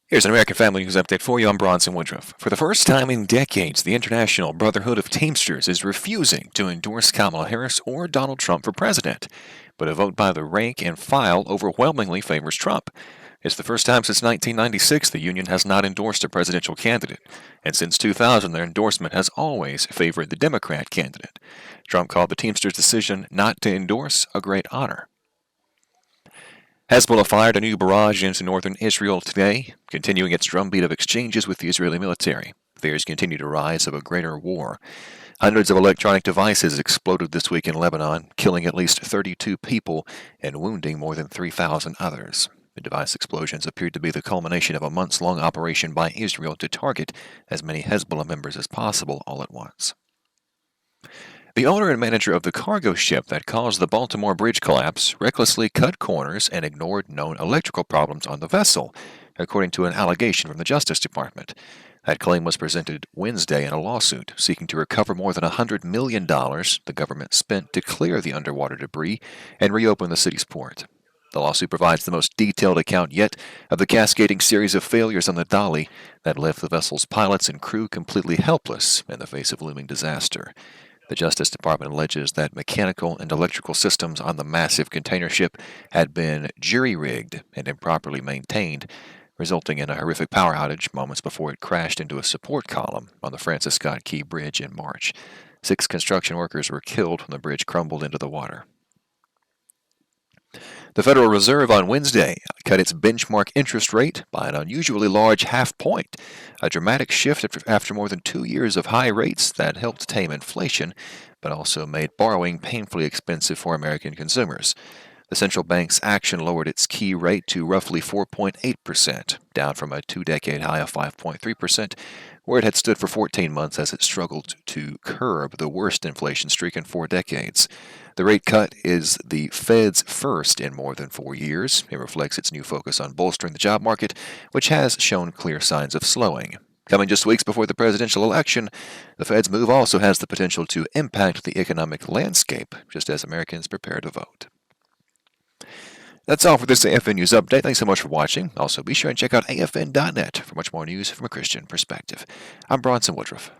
Here's an American Family News update for you. I'm Bronson Woodruff. For the first time in decades, the International Brotherhood of Teamsters is refusing to endorse Kamala Harris or Donald Trump for president, but a vote by the rank and file overwhelmingly favors Trump. It's the first time since 1996 the union has not endorsed a presidential candidate, and since 2000 their endorsement has always favored the Democrat candidate. Trump called the Teamsters' decision not to endorse a great honor. Hezbollah fired a new barrage into northern Israel today, continuing its drumbeat of exchanges with the Israeli military. Fears continue to rise of a greater war. Hundreds of electronic devices exploded this week in Lebanon, killing at least 32 people and wounding more than 3,000 others. The device explosions appeared to be the culmination of a months-long operation by Israel to target as many Hezbollah members as possible all at once. The owner and manager of the cargo ship that caused the Baltimore bridge collapse recklessly cut corners and ignored known electrical problems on the vessel, according to an allegation from the Justice Department. That claim was presented Wednesday in a lawsuit seeking to recover more than $100 million the government spent to clear the underwater debris and reopen the city's port. The lawsuit provides the most detailed account yet of the cascading series of failures on the Dolly that left the vessel's pilots and crew completely helpless in the face of looming disaster. The Justice Department alleges that mechanical and electrical systems on the massive container ship had been jury-rigged and improperly maintained, resulting in a horrific power outage moments before it crashed into a support column on the Francis Scott Key Bridge in March. 6 construction workers were killed when the bridge crumbled into the water. The Federal Reserve on Wednesday cut its benchmark interest rate by an unusually large half point, a dramatic shift after more than 2 years of high rates that helped tame inflation, but also made borrowing painfully expensive for American consumers. The central bank's action lowered its key rate to roughly 4.8%, down from a 2-decade high of 5.3%, where it had stood for 14 months as it struggled to curb the worst inflation streak in 4 decades. The rate cut is the Fed's first in more than 4 years. It reflects its new focus on bolstering the job market, which has shown clear signs of slowing. Coming just weeks before the presidential election, the Fed's move also has the potential to impact the economic landscape, just as Americans prepare to vote. That's all for this AFN News Update. Thanks so much for watching. Also, be sure and check out AFN.net for much more news from a Christian perspective. I'm Bronson Woodruff.